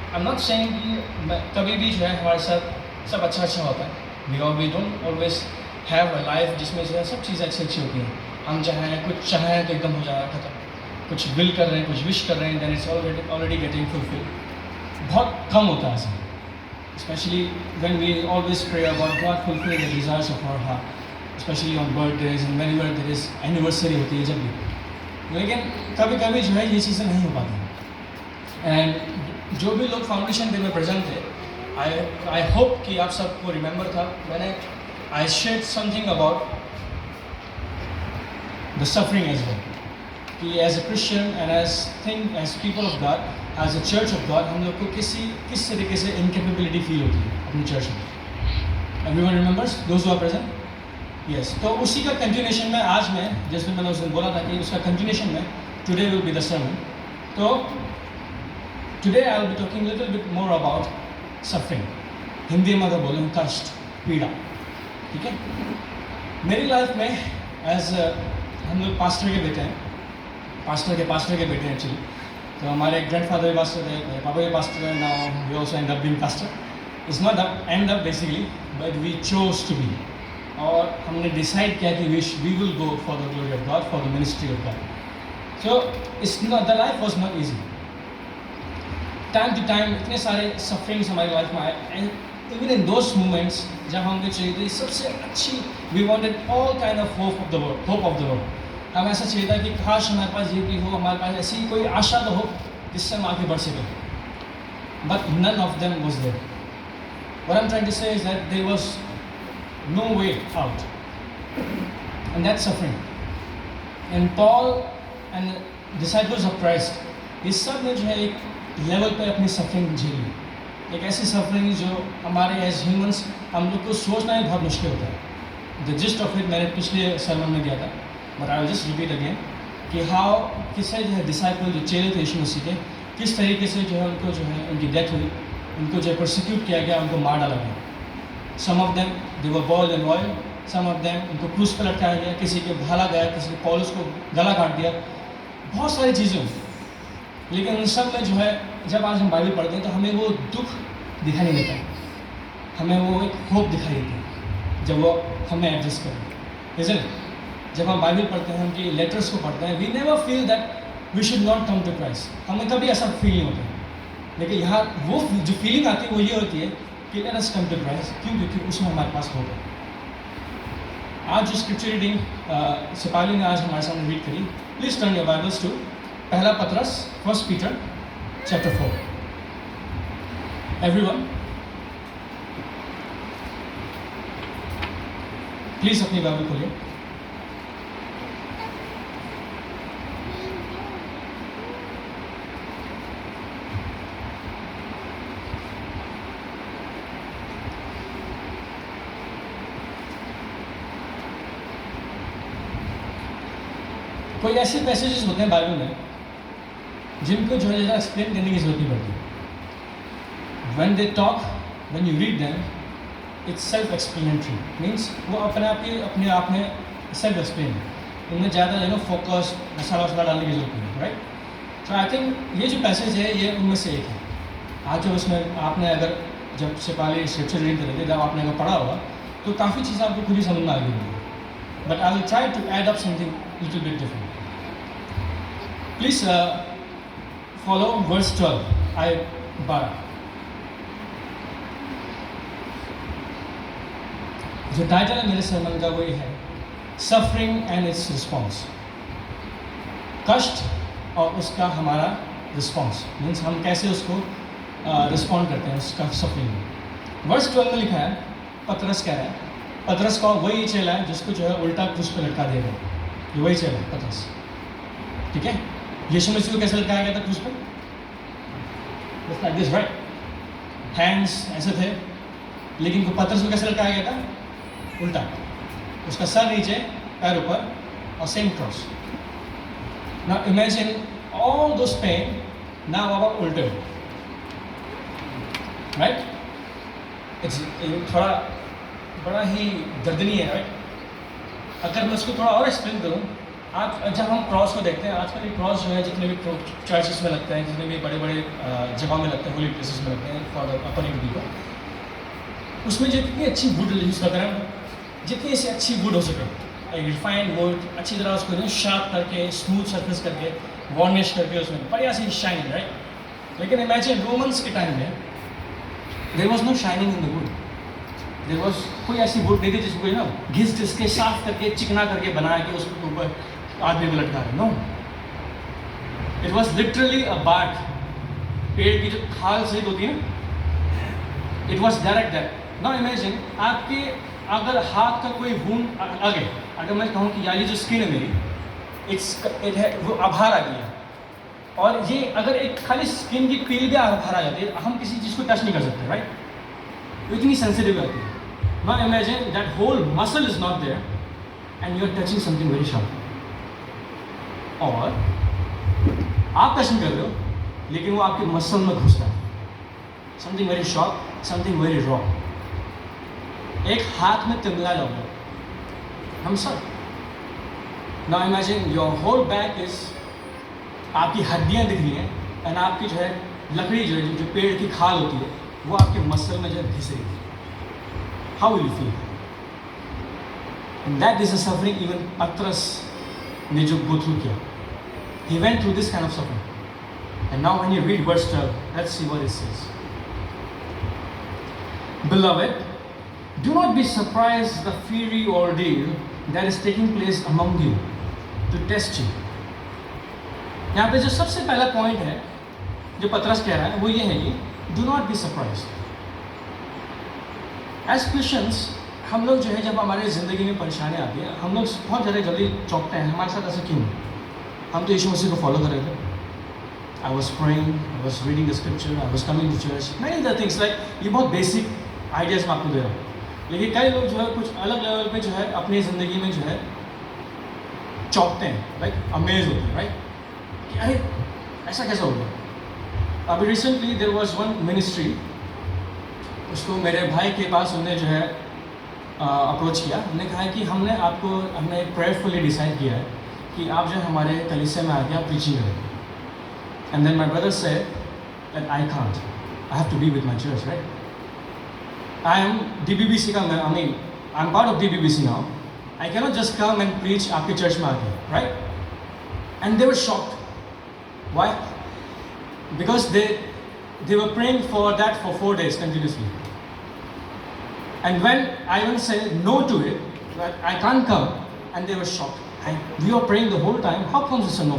I'm not saying कि कभी भी जो है हमारे साथ सब अच्छा होता है, because we don't always have a life जिसमें जो है सब चीज़ें अच्छी होती हैं. हम कुछ चाहें तो एकदम हो जाएगा खत्म, कुछ विल कर रहे हैं, कुछ विश कर रहे हैं, then it's already getting fulfilled. बहुत कम होता है ऐसा, especially when we always pray about God fulfilling the desires of our heart, especially on birthdays and whenever there is anniversary होती है जब भी. लेकिन कभी कभी जो है ये चीज़ें नहीं हो पाती. एंड जो भी लोग फाउंडेशन डे में प्रेजेंट थे, आई होप कि आप सबको रिमेंबर था, मैंने I share something about the suffering as well, कि as a Christian and as people of God, as a church of God, हम लोग को किस तरीके से इनकेपेबिलिटी फील होती है अपनी चर्च में. Everyone remembers those who are present? Yes. तो उसी का कंटिन्यूएशन में आज मैं, जैसे मैंने उस दिन बोला था कि उसका कंटिन्यूएशन में today will be the sermon. तो today I will be talking little bit more about suffering. Hindi में अगर बोलें कष्ट, पीड़ा. ठीक है. मेरी लाइफ में एज हम लोग पास्टर के बेटे हैं, पास्टर के बेटे हैं एक्चुअली. तो हमारे ग्रैंडफादर भी पास्टर थे, मेरे पापा भी पास्टर है. Now we also end up being pastor. It's not end up basically, but we chose to be. और हमने डिसाइड किया कि we will go for the glory of God, for the ministry of God. So it's not, the life was not easy. Time to time इतने सारे sufferings हमारी life में आए, and even in those moments जब हमें चाहिए थी सबसे अच्छी, we wanted all kind of hope of the world. हम ऐसा चाहिए था कि काश हमारे पास ये भी हो, हमारे पास ऐसी कोई आशा तो हो जिससे हम आगे बढ़ सकें. But none of them was there. What I am trying to say is that there was no way out, and that's suffering. And Paul and disciples of Christ, ये सब ने जो है एक लेवल पे अपनी सफरिंग झेली. एक ऐसी सफरिंग जो हमारे एज ह्यूमंस हम लोग को सोचना ही बहुत मुश्किल होता है. द जिस्ट ऑफ इट मैंने पिछले सर्मन में दिया था, but I will just repeat again कि हाउ किससे जो है डिसाइपल जो चेले थे यीशु मसीह के, किस तरीके से जो है उनको जो है उनकी डेथ हुई, उनको जो है प्रोसिक्यूट किया गया, उनको मार डाला गया. Some of them they were boiled in oil, some of them उनको क्रूस पर लटकाया गया, किसी को भाला गया, किसी को पौलुस को गला काट दिया, बहुत सारी चीज़ें. लेकिन उन सब में जो है जब आज हम बाइबल पढ़ते हैं तो हमें वो दुख दिखाई नहीं देता, हमें वो एक होप दिखाई देती है जब वो हमें एड्रेस करें. इज़न्ट? जब हम बाइबल पढ़ते हैं, उनकी लेटर्स को पढ़ते हैं, we never feel that we should not come to Christ. हमें कभी ऐसा फील नहीं होता. लेकिन यहाँ वो जो फीलिंग आती है वो ये होती है कि let us come to Christ. क्यों? क्योंकि उसमें हमारे पास होप है. आज जो स्क्रिप्चर रीडिंग सिपाही ने आज हमारे सामने रीड करी, please turn your Bibles to पहला पतरस, 1 पीटर चैप्टर 4. एवरीवन प्लीज अपनी बाइबल खोलिए. कोई ऐसे पैसेजेस होते हैं बाइबल में जिनको जो है ज़्यादा एक्सप्लेन करने की जरूरत नहीं पड़ती. When they talk, when you read them, it's self explanatory. Means वो अपने आप में सेल्फ एक्सप्लेन है. उनमें ज़्यादा फोकस मसाला डालने की जरूरत नहीं है. राइट? तो आई थिंक ये जो पैसेज है ये उनमें से एक है. आज जो उसमें आपने अगर जब से पहले स्क्रिप्चर रीड करते जब आपने अगर पढ़ा होगा तो काफ़ी चीज़ें आपको खुद ही समझ में आ गई होंगी. But I will try to add up something little bit different. Please follow verse 12, आयत 12. जो टाइटल है मेरे सरमन का वो ये है, सफरिंग एंड इट्स रिस्पॉन्स. कष्ट और उसका हमारा रिस्पॉन्स. मीन्स हम कैसे उसको रिस्पॉन्ड करते हैं उसका सफरिंग में. वर्स 12 में लिखा है, पतरस कह रहा है, पतरस का वही चेला है जिसको जो है उल्टा क्रूस पे लटका दिया गया. ये वही चेला है पतरस. ठीक है? यीशु मसीह को कैसे लटकाया गया था क्रूस पे? Just like this, right? Hands ऐसे थे. लेकिन पतरस को कैसे लटकाया गया था? उल्टा. उसका सर नीचे, पैर ऊपर, और same cross. Now imagine all those pain now अब उल्टे हो. राइट? इट्स थोड़ा बड़ा ही दर्दनीय है. राइट? अगर मैं उसको थोड़ा और एक्सप्लेन करूँ आज जब हम क्रॉस को देखते हैं, आजकल ये क्रॉस जो है जितने भी चर्चेस में लगते हैं, जितने भी बड़े बड़े जगहों में लगते हैं, होली प्लेसेस में लगते हैं फॉर द अपरिंग पीपल, उसमें जितनी अच्छी वुड यूज़ करते हैं, जितनी से अच्छी वुड हो सके, रिफाइंड वुड, अच्छी तरह उसको शार्प करके, स्मूथ सरफेस करके, वार्निश करके उसमें बढ़िया सी शाइन, राइट। लेकिन इमेजिन रोमन्स के टाइम में there was no shining in the wood. There was कोई ऐसी वुड नहीं थी जिसको कोई ना घिस के साफ करके चिकना करके बना के उसके ऊपर आदमी को लटका रहे। No, it was literally a bark, पेड़ की जो खाल सहित होती है ना, it was direct that. Now imagine आपके अगर हाथ का कोई वूंड आगे, अगर मैं कहूँ कि यार ये जो स्किन है मेरी, इट है वो आभार आ गया, और ये अगर एक खाली स्किन की पील भी आभार आ जाती है, हम किसी चीज़ को टच नहीं कर सकते, राइट। वो इतनी सेंसिटिव रहती है। Now imagine that whole muscle is not there and you are touching something very sharp, और आप टच नहीं कर रहे हो लेकिन वो आपके मसल में घुस रहा है, something very sharp, something very raw. एक हाथ में तिमला जाओगे हम सब। Now imagine your whole back is, आपकी हड्डियां दिख रही हैं, एंड आपकी जो है लकड़ी जो पेड़ की खाल होती है वो आपके मसल में जो घिस रही है। How will you feel? And that is a suffering even पतरस ने जो गो थ्रू किया। He went through this kind of suffering. And now when you read verse 12, let's see what it says. Beloved, do not be surprised at the fiery ordeal that is taking place among you to test you. यहाँ पे जो सबसे पहला point है जो पतरस कह रहा है वो ये है कि do not be surprised. As Christians, हम लोग जो है जब हमारे ज़िंदगी में परेशानी आती है, हम लोग बहुत ज़्यादा जल्दी चौंकते हैं। हमारे साथ ऐसा क्यों? हम तो यीशु मसीह को फॉलो कर रहे थे। I was praying, I was reading the scripture, I was coming to church, many other things, like ये बहुत बेसिक आइडियाज़ मैं आपको दे रहा हूँ। लेकिन कई लोग जो है कुछ अलग लेवल पे जो है अपनी ज़िंदगी में जो है चौंकते हैं, लाइक अमेज होते हैं, राइट, कि अरे ऐसा कैसा हो गया। अभी recently there was one ministry, उसको मेरे भाई के पास उन्होंने जो है अप्रोच किया। उन्होंने कहा है कि हमने प्रेयरफुली डिसाइड किया है कि आप जो हमारे कलीसिया में आके आप प्रीचिंग करें। And then my brother said that I can't, I have to be with my church, right. I am DBBC का, I am part of DBBC now, I can not just come and preach आपके church में आके, right. And they were shocked. Why? Because they were praying for that for 4 days continuously. And when I even said no to it, that I can't come, and they were shocked. We were praying the whole time. How comes it's a no?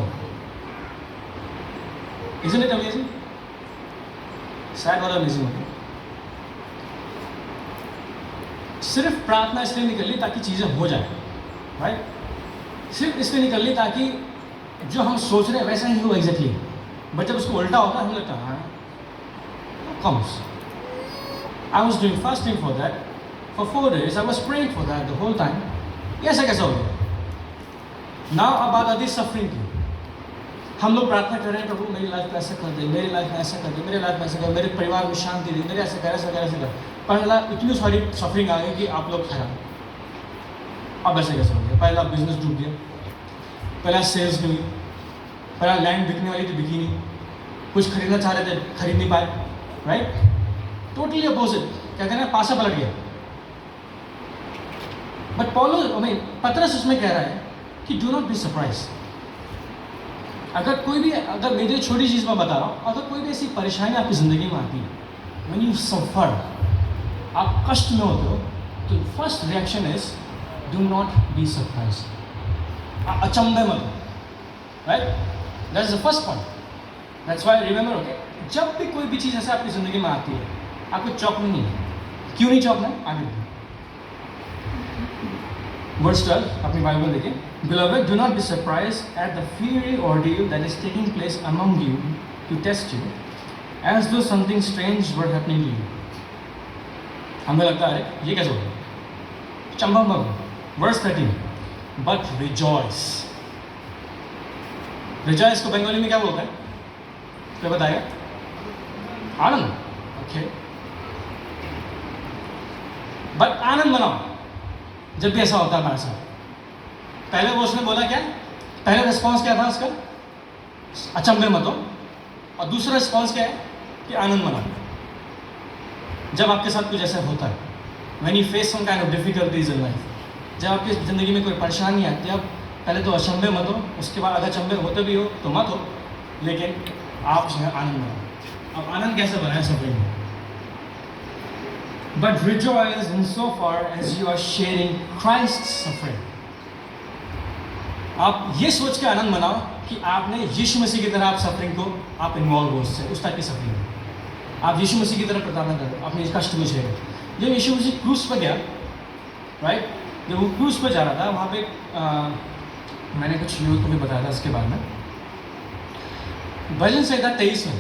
Isn't it amazing? Sad और amazing होता है। सिर्फ प्रार्थना इसलिए निकल ली ताकि चीज़ें हो जाए, राइट। सिर्फ इसलिए निकल ली ताकि जो हम सोच रहे हैं वैसा ही हो एग्जैक्टली, बट जब उसको उल्टा होता है हम लगता है हाँ comes. I was doing fasting for that for 4 days. I was praying for that the whole time. ये ऐसा कैसा हो गया? Now about this suffering की, हम लोग प्रार्थना कर रहे हैं प्रभु मेरी लाइफ में ऐसा कर दे, मेरी लाइफ में ऐसा कर दे, मेरे लाइफ में ऐसा कर, मेरे परिवार में शांति दे, मेरे ऐसा कर, ऐसा कर, ऐसा कर। पहला इतनी सारी सफरिंग आ गई कि आप लोग खराब। अब ऐसे कैसे हो गया? पहला बिजनेस डूब गया, पहला सेल्स नहीं हुई, पहला लैंड बिकने वाली थी बिकी नहीं, कुछ खरीदना चाह रहे थे खरीद नहीं पाए, राइट। टोटली अपोजिट, कहते हैं ना पासा पलट गया। बट पतरस उसमें कह रहा है कि डू नॉट बी सरप्राइज। अगर मेरी छोटी चीज़ मैं बता रहा हूँ, अगर कोई भी ऐसी परेशानी आपकी ज़िंदगी में आती है, व्हेन यू सफर, आप कष्ट में होते हो, तो first reaction is do not be surprise. अचंभे मत हो, right. That is the first point. That's why remember, okay, जब भी कोई भी चीज़ ऐसे आपकी ज़िंदगी में आती है, आपको चौंकना नहीं है। क्यों नहीं चौंकना है? आगे देखिए वर्स 12, अपनी बाइबल देखिए। Beloved, do not be surprised at the fiery ordeal that is taking place among you to test you, as though something strange were happening to you. हमें लगता है अरे ये कैसे हो गया, चंबा मग। Verse 13, but rejoice। rejoice को बंगाली में क्या बोलते हैं? क्या बताएगा? आनंद, ओके। बट आनंद मनाओ जब भी ऐसा होता है हमारे साथ। पहले वो उसने बोला क्या? पहला रिस्पॉन्स क्या था उसका? अचंभे मत हो। और दूसरा रिस्पॉन्स क्या है कि आनंद मनाओ। जब आपके साथ कुछ ऐसा होता है, when you face some kind of difficulties in life, जब आपकी ज़िंदगी में कोई परेशानी आती है, आप पहले तो अचंभे मत हो, उसके बाद अगर अचंभे होते भी हो तो मत हो, लेकिन आप जो है आनंद मनाओ। अब आनंद कैसे बनाए सफरिंग में? But rejoice in so far as you are sharing Christ's suffering. आप ये सोच के आनंद मनाओ कि आपने यीशु मसीह की तरह आप सफरिंग को आप इन्वॉल्व हो, उससे उस टाइप की सफरिंग में आप यीशु मसीह की तरह प्रार्थना करो, अपने कष्ट को शेयर करो। जब यीशु मसीह क्रूस पर गया, राइट, जब वो क्रूस पर जा रहा था, वहाँ पे मैंने कुछ यूथ को भी बताया था इसके बारे में। भजन संहिता 23 में,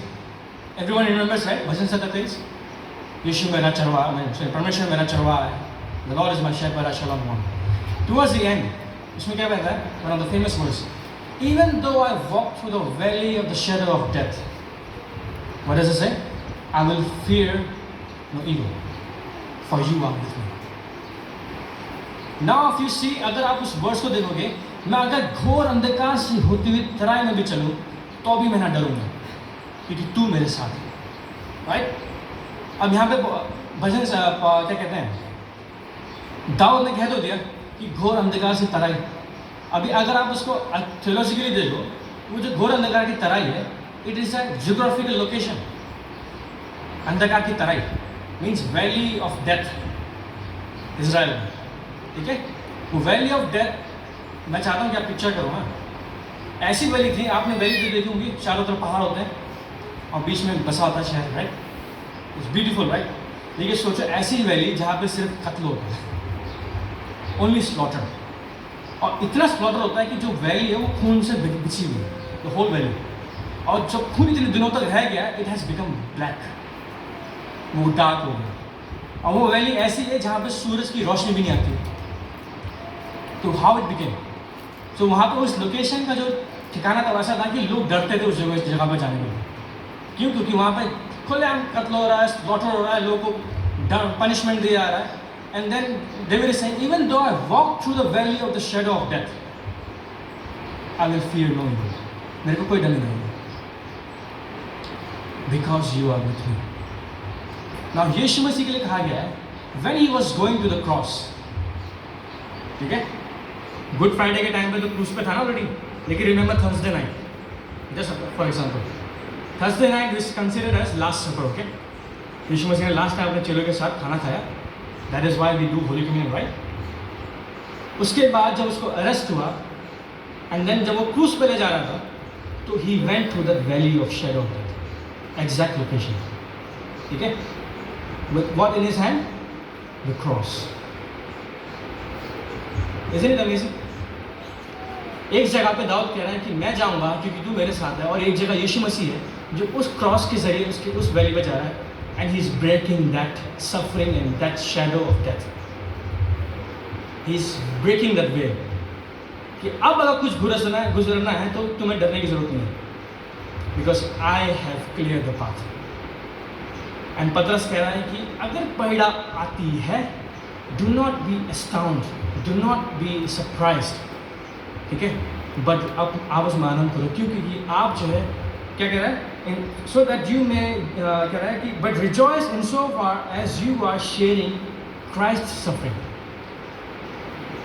एवरीवन रिमेंबर्स, राइट, भजन संहिता 23, यीशु मेरा चरवा, परमेश्वर मेरा चरवा है, the lord is my shepherd, I shall not want. Towards the end उसमें क्या कहता है? One of the famous words, even though I walk through the valley of the shadow of death, what does it say? I will fear no evil, for you are with me. Now if you see, अगर आप उस words को देखोगे, मैं अगर घोर अंधकार से होती हुई तराई में भी चलूँ तो भी मैं ना डरूंगा, क्योंकि तू मेरे साथ है, राइट। अब यहाँ पे भजन क्या कहते हैं, दाऊद ने कह तो दिया कि घोर अंधकार से तराई। अभी अगर आप उसको थियोलॉजिकली देखो, वो जो घोर अंधकार की तराई है, it is a geographical location. अंधकार की तराई means valley of death Israel में, ठीक है। वो वैली ऑफ डेथ, मैं चाहता हूँ कि आप पिक्चर करो ना, ऐसी वैली थी, आपने वैली तो देखी होंगी, चारों तरफ पहाड़ होते हैं और बीच में बसा होता है शहर, राइट, इट्स ब्यूटीफुल, राइट। लेकिन सोचो ऐसी वैली जहाँ पे सिर्फ कत्ल होता है, ओनली स्लॉटर, और इतना स्लॉटर होता है कि जो वैली है वो खून से बिछी हुई है, द होल वैली। और जब खून इतने दिनों तक रह गया, इट हैज़ बिकम ब्लैक, वो डार्क हो गया। और वो वैली ऐसी है जहाँ पे सूरज की रोशनी भी नहीं आती। तो हाउ इट बिकेम, तो वहाँ पर उस लोकेशन का जो ठिकाना था वैसा था कि लोग डरते थे उस जगह पर जाने के लिए। क्यों? क्योंकि वहाँ पर खुलेआम कत्ल हो रहा है, स्लॉटर हो रहा है, लोगों को पनिशमेंट दिया जा रहा है। And then they were saying, even though I walk through the valley of the shadow of death, I will fear no evil, मेरे को कोई डर नहीं है, because you are with me. Now Yeshu मसीह के लिए कहा गया है, when he was going to the cross, ठीक है, गुड फ्राइडे के टाइम पे तो क्रूस पे था ना ऑलरेडी, लेकिन remember Thursday night, just for example Thursday night is considered as last supper, okay. Yeshu मसीह ने लास्ट टाइम अपने चेलों के साथ खाना खाया, that is why we do holy communion, right. उसके बाद जब उसको अरेस्ट हुआ एंड देन जब वो क्रूस पे ले जा रहा था, तो he went through the valley of shadow of death, exact location, ठीक है, with what in his hand? The cross. Isn't it amazing? एक जगह पे दाऊद कह रहा है कि मैं जाऊंगा क्योंकि तू मेरे साथ है, और एक जगह यीशु मसीह है जो उस क्रॉस के जरिए उसके उस वैली पे जा रहा है, and he is breaking that suffering and that shadow of death, he is breaking that way कि अब अगर कुछ गुजरना है तो तुम्हें डरने की जरूरत नहीं है, because I have clear the path. And पतरस कह रहा है कि अगर पीड़ा आती है, do not B astounded, do not be surprised, ठीक है, बट आप उसमें आनंद करो, क्योंकि आप जो है क्या कह रहा है, सो दैट यू में कह रहा है कि but rejoice in so far as you are sharing Christ suffering,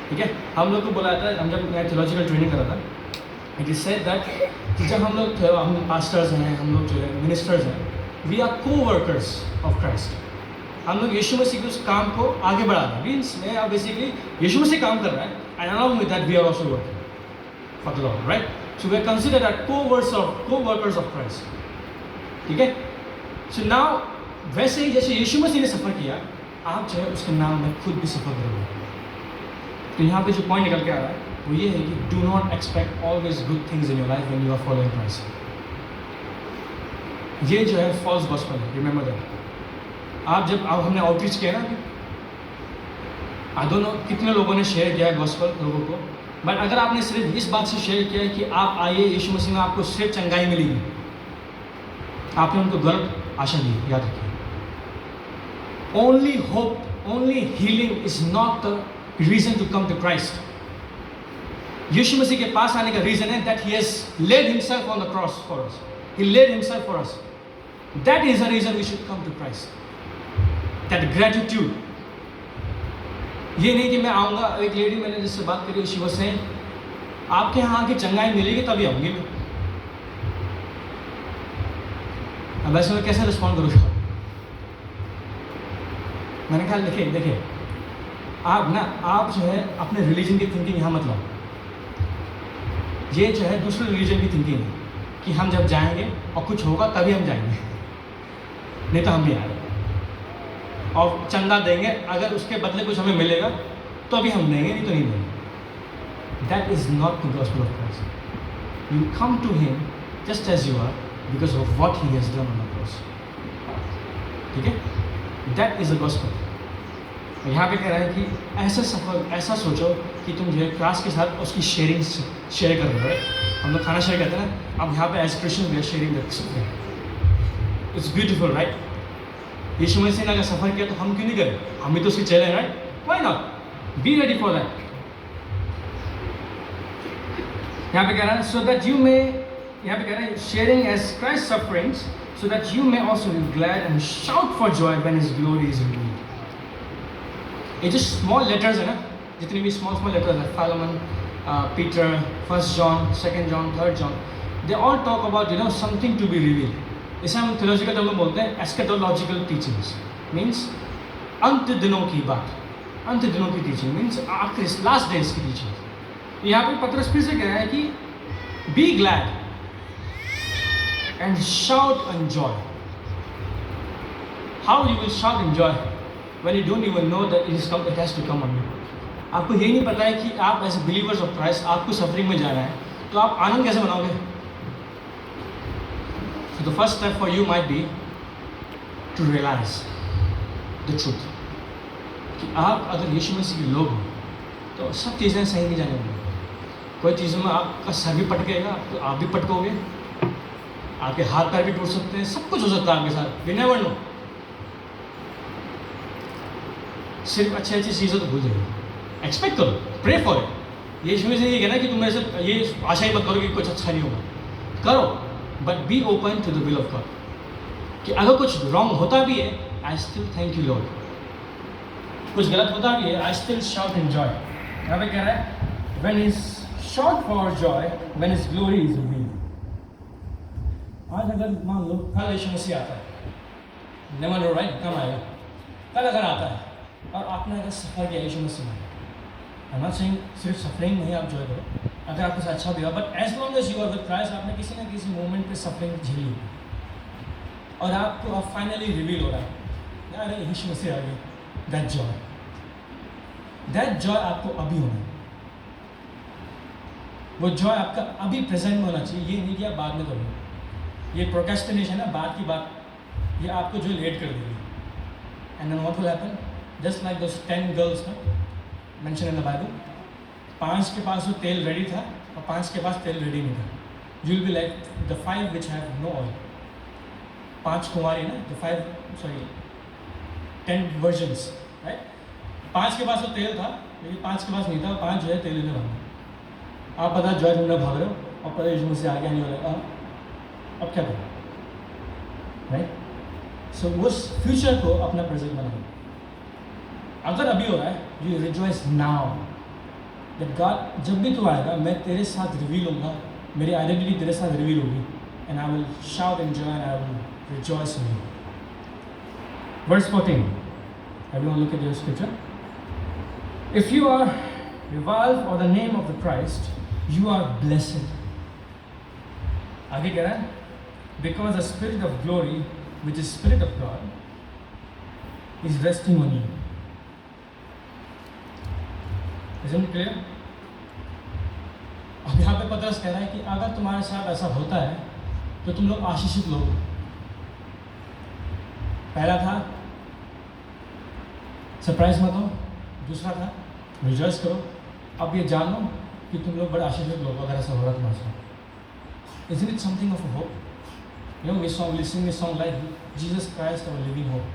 ठीक है। हम लोग को बोला जाता है, हम जब मैं थियोलॉजिकल ट्रेनिंग कर रहा था, इट इज सेड दैट कि जब हम पास्टर्स हैं, हम लोग जो है मिनिस्टर्स हैं, वी आर को-वर्कर्स ऑफ क्राइस्ट। हम लोग यीशु मसीह के उस काम को आगे बढ़ा रहे हैं, मीन्स मैं अब बेसिकली यीशु मसीह काम कर रहा है, and along with that we are also working for the Lord, right? So we are considered as co-workers of Christ, ठीक है। So now वैसे ही जैसे यीशु मसीह ने सफ़र किया, आप जो है उसके नाम में खुद भी सफ़र करोगे। तो यहाँ पे जो पॉइंट निकल के आ रहा है वो ये है कि do not expect always good things in your life when you are following Christ. ये जो है फॉल्स गॉस्पेल है, रिमेंबर दैट। आप जब हमने आउटरीच किया ना, आई डोंट नो कितने लोगों ने शेयर किया है गॉस्पेल लोगों को, बट अगर आपने सिर्फ इस बात से शेयर किया है कि आप आइए यीशु मसीह में आपको सिर्फ चंगाई मिलेगी, आपने उनको गलत आशा दी, याद रखिए। Only hope, only healing is not the reason to come to Christ. Yeshu मसीह के पास आने का रीजन है that he has laid himself on the cross for us. He laid himself for us. That is the reason we should come to Christ. That gratitude. ये नहीं कि मैं आऊँगा, एक लेडी मैंने जिससे बात करी, she was saying, आपके यहाँ आके चंगाई मिलेगी तभी आऊँगी मैं. अब ऐसे में कैसे रिस्पॉन्ड करूँगा? मैंने कहा देखिए आप जो है अपने रिलीजन की थिंकिंग यहाँ मत लाओ. ये जो है दूसरे रिलीजन की थिंकिंग है कि हम जब जाएंगे और कुछ होगा तभी हम जाएंगे, नहीं तो हम नहीं आएंगे. और चंदा देंगे, अगर उसके बदले कुछ हमें मिलेगा तो अभी हम देंगे, नहीं तो नहीं देंगे. That is not the gospel of Christ. You come to him just as you are because of what he has done on the cross. ठीक है, दैट इज़ द गॉस्पेल. यहाँ पे कह रहा है कि ऐसा सोचो कि तुम जो है क्लास के साथ उसकी शेयर कर रहे हो. हम लोग खाना शेयर करते हैं ना, अब यहाँ पे as Christian we are sharing that suffering. It's beautiful right. Yeshu मसीह ने अगर सफ़र किया तो हम क्यों नहीं करें? हम भी तो उसके चले हैं right. Why not? Be ready for that. यहाँ पे कह रहा है सो दैट यू मे, यहाँ पे कह रहा है sharing as Christ sufferings so that you may also be glad and shout for joy when his glory is revealed. ये जो स्मॉल लेटर्स है ना, जितनी भी स्मॉल लेटर्स है, Philemon, Peter, 1 John, 2 John, 3 John, they all talk about something to be revealed. इसे हम theological term में बोलते हैं एस्केटोलॉजिकल टीचिंग्स. मीन्स अंत दिनों की बात, अंत दिनों की टीचिंग मीन्स आखिरी लास्ट डेज की टीचिंग. यहाँ पे पतरस फिर से कह रहा है कि B glad and shout and Joy. How you will shout and Joy when you don't even know that it has to come on you. आपको यही नहीं पता है कि आप एज बिलीवर्स ऑफ क्राइस्ट आपको सफरिंग में जाना है, तो आप आनंद कैसे मनाओगे? So the first step for you might be to realize the truth कि आप अगर यीशु मसीह के लोग हो तो सब चीज़ें सही नहीं जाने वाली. कोई चीज़ों में आपका सर भी पटकेगा तो आप भी पटकोगे, आपके हाथ पैर भी टूट सकते हैं, सब कुछ हो सकता है आपके साथ. You never know. सिर्फ अच्छी चीज़ें तो भूल जाइए. एक्सपेक्ट करो, प्रे फॉर इट. यीशु मसीह ये कहना कि तुम मेरे से ये आशा ही मत करो कि कुछ अच्छा नहीं होगा. करो, but be open to the will of God. कि अगर कुछ रॉन्ग होता भी है, I still thank you Lord. कुछ गलत होता भी है, I still shout in joy. यहाँ पे कह रहा है when is shout for joy when is glory is revealed. आज अगर मान लो कल यीशु मसीह आता है, नेवर नो राइट, कम आएगा. कल अगर आता है और आपने अगर सफ़र किया यीशु मसीह में, आई एम नॉट सेइंग सिर्फ सफरिंग में ही आप जॉय करो, अगर आपके साथ अच्छा भी हुआ, but as long as you are with Christ, आपने किसी ना किसी मोमेंट पे सफरिंग झेली होगी और आपको अब फाइनली रिवील हो रहा है यार यीशु मसीह आ गए. दैट जॉय आपको अभी होना है. वो जॉय आपका अभी प्रेजेंट में होना चाहिए. ये नहीं कि आप बाद में करोगे. ये प्रोक्रेस्टिनेशन है, बाद की बात, ये आपको जो लेट कर देगी. And then what will happen, just like those 10 girls mention in the Bible. 5 के पास वो तेल रेडी था और 5 के पास तेल रेडी नहीं था. You will be like the 5 which have no oil. 5 कुमारी ना, द 10 वर्जन्स राइट. 5 के पास वो तेल था लेकिन 5 के पास नहीं था. 5 जो है तेल लेने भागे. आप पता जॉय ढूंढने भाग रहे हो और पता यीशु मसीह आगे नहीं हो रहा. अब क्या करें राइट. सो उस फ्यूचर को अपना प्रेजेंट बनाओ. अगर अभी हो रहा है, you rejoice now that God जब भी तू आएगा मैं तेरे साथ रिवील होऊंगा, मेरी आइडेंटिटी तेरे साथ रिवील होगी. And I will shout and Joy and I will rejoice in you. Verse 14. Everyone look at your scripture. If you are reviled for the name of the Christ, you are blessed. आगे कह रहा है because the Spirit of glory, which is Spirit of God, is resting on you. Isn't it clear? अब यहाँ पे पतरस कह रहा है कि अगर तुम्हारे साथ ऐसा होता है तो तुम लोग आशीषित लोग. पहला था सरप्राइज मत हो, दूसरा था रिजॉइस करो. अब ये जानो कि तुम लोग बड़े आशीषित लोग अगर ऐसा हो रहा तुम्हारे साथ. Isn't it something of a hope? You know, we sing a song like Jesus Christ our living hope.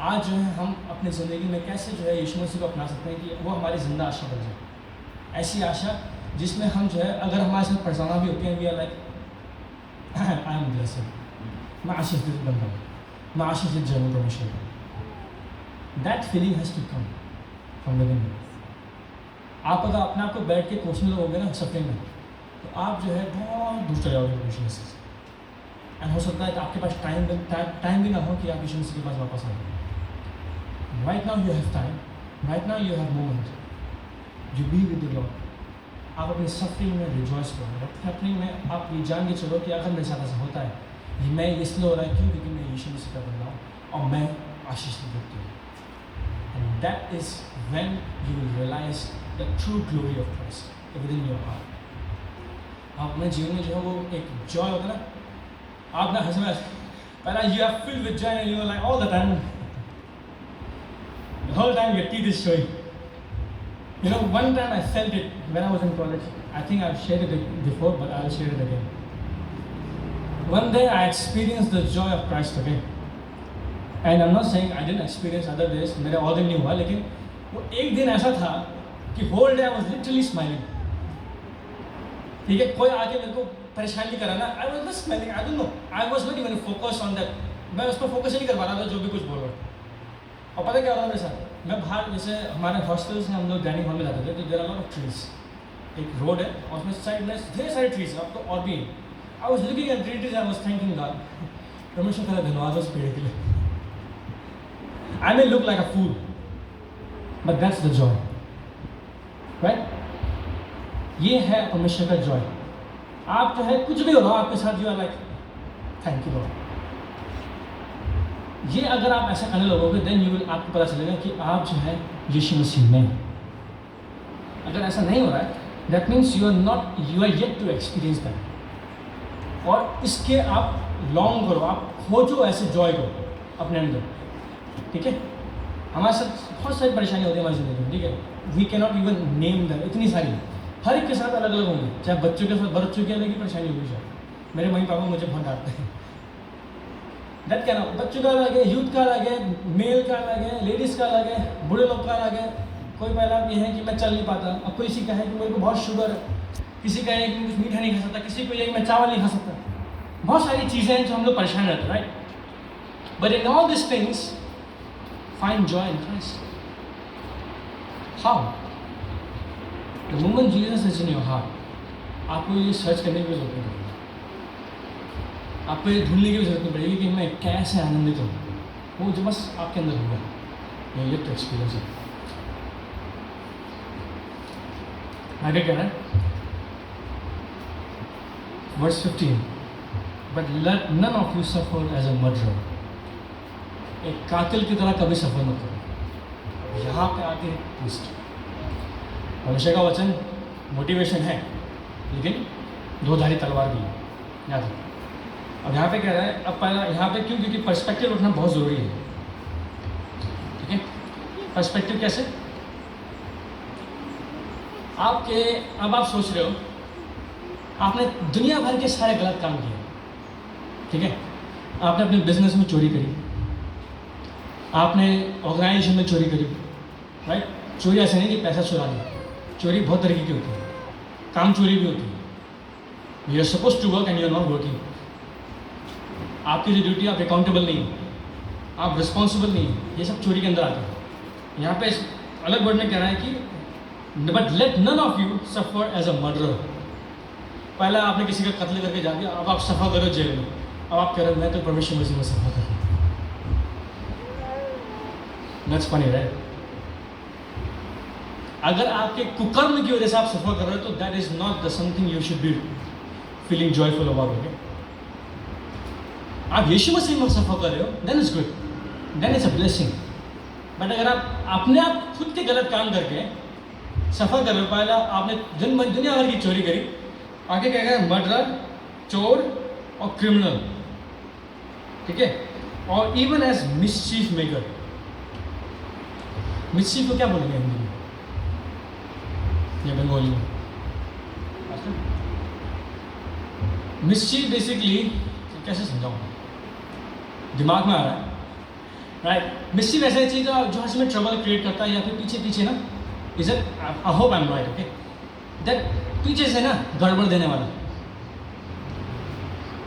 आज जो है हम अपनी ज़िंदगी में कैसे जो है यीशु मसीह को अपना सकते हैं कि वो हमारी ज़िंदा आशा बन जाए. ऐसी आशा जिसमें हम जो है अगर हमारे साथ परेशाना भी होती है we are like I am blessed, मैं आशीषित बन रहा हूँ, मैं आशीषित जरूर परमेश्वर का। That feeling has to come from within you. आप अगर अपने आप को बैठ के कोसने लगोगे ना सफरिंग में, तो आप जो है बहुत दूर चले जाओगे परमेश्वर से। एंड हो सकता है कि आपके पास टाइम भी ना हो कि आप यीशु मसीह के पास वापस आ जाए। Right now you have time, right now you have moment, you be with the Lord. आप अपनी सफरिंग में रिजॉइस करो। सफरिंग में आप ये जान के चलो कि अगर मेरे साथ ऐसा होता है, ये मैं इसलिए हो रहा है क्यों, क्योंकि मैं यीशु मसीह का बन रहा हूँ और मैं आशीषित व्यक्ति हूँ। And that is when you will realize the true glory of Christ within your heart. आप अपने जीवन में जो है वो एक जॉय होता है ना, आप ना हंसना पहला you are filled with joy and you are like all the time, the whole time your teeth is showing. You know, one time I felt it when I was in college. I think I've shared it before, but I'll share it again. One day I experienced the joy of Christ again. And I'm not saying I didn't experience other days, मेरा और दिन नहीं हुआ, लेकिन वो एक दिन ऐसा था कि whole day I was literally smiling. ठीक है, कोई आके मेरे को परेशान नहीं करा ना, I was just smiling. I don't know. I was not even focused on that. मैं उस पर फोकस ही नहीं कर पा रहा था जो भी कुछ बोल रहा था। और पता क्या हो रहा मेरे साथ, मैं बाहर जैसे हमारे हॉस्टल से हम लोग डाइनिंग हॉल में जाते थे, तो there are lot of trees, एक रोड है और उसमें साइड में ढेर सारे ट्रीज हैं, अब तो और भी हैं। I was looking at trees, I was thanking God, परमेश्वर का धन्यवाद उस पेड़ के लिए। I may look like a fool but that's the joy, right. ये है परमेश्वर का जॉय। आप जो है कुछ भी हो रहा आपके साथ, you are like thank you Lord. ये अगर आप ऐसा करने लगोगे देन यू विल, आपको पता चलेगा कि आप जो है यीशु मसीह में। अगर ऐसा नहीं हो रहा है that means you are yet to experience that. और इसके आप लॉन्ग करो, आप खोजो ऐसे जॉय को अपने अंदर, ठीक है। हमारे साथ बहुत सारी परेशानी होती है हमारी ज़िंदगी में, ठीक है। We can not even name that, इतनी सारी, हर एक के साथ अलग अलग होंगे। चाहे बच्चों के साथ, बच्चों की अलग ही परेशानी होगी। शायद मेरे मम्मी पापा मुझे बहुत डांटते हैं, दैट क्या ना, बच्चों का अलग है, यूथ का अलग है, मेल का अलग है, लेडीज़ का अलग है, बूढ़े लोग का अलग है। कोई पहला ये है कि मैं चल नहीं पाता, अब कोई किसी का है कि मेरे को बहुत शुगर है, किसी का है कि कुछ मीठा नहीं खा सकता, किसी को ये कि मैं चावल नहीं खा सकता। बहुत सारी चीज़ें हैं जो हम लोग परेशान रहते हैं, right. But in all this things find joy in Christ. How? The moment Jesus is in your heart, आपको ये सर्च करने की जरूरत नहीं, आपको ये ढूंढने की भी जरूरत नहीं पड़ेगी कि मैं कैसे आनंदित हूँ। वो जो बस आपके अंदर होगा, ये तो एक्सपीरियंस है। आगे कह रहा है verse 15, but let none of you suffer as a murderer. एक कातिल की तरह कभी सफर मत करो। यहाँ पे आके ट्विस्ट, हमेशा का वचन मोटिवेशन है, लेकिन दो धारी तलवार भी है, याद रखो। अब यहाँ पे कह रहा है, अब पहला यहाँ पे क्यों, क्योंकि पर्सपेक्टिव रखना बहुत ज़रूरी है, ठीक है। पर्सपेक्टिव कैसे? आपके, अब आप सोच रहे हो आपने दुनिया भर के सारे गलत काम किए, ठीक है। आपने अपने बिजनेस में चोरी करी, आपने ऑर्गेनाइजेशन में चोरी करी, राइट। चोरी ऐसे नहीं कि पैसा चुरा लिया, चोरी बहुत तरीके की होती है, काम चोरी भी होती है। You are suppose to work and you are not working. आपकी जो ड्यूटी, आप अकाउंटेबल नहीं है, आप रिस्पॉन्सिबल नहीं है, ये सब चोरी के अंदर आते हैं। यहाँ पे अलग वर्ड में कह रहा है कि but let none of you suffer as a murderer. पहला आपने किसी का कत्ल करके जा दिया, अब आप सफ़र करो जेल में, अब आप कह रहे हो मैं तो परमेश्वर मसीह में सफ़र कर रहा हूँ। That's funny, right. अगर आपके कुकर्म की वजह से आप सफ़र कर रहे हो तो that is not the something you should be feeling joyful about, okay. आप यीशु मसीह में सफ़र कर रहे हो then is good, then it's a blessing. But अगर आप अपने आप खुद के गलत काम करके सफ़र कर रहे हो, पहला आपने दुनिया भर की चोरी करी, आगे क्या है मर्डरर, चोर और क्रिमिनल, ठीक है, और even as mischief maker. Mischief को क्या बोलेंगे हिंदी में या बंगाली में? मिसचीफ बेसिकली कैसे समझाऊँ, दिमाग में आ रहा है, राइट। मिसचीफ ऐसा चीज़ जो इसमें ट्रबल क्रिएट करता है या फिर पीछे पीछे ना, is it, I hope I am right, okay, that पीछे से ना गड़बड़ देने वाला,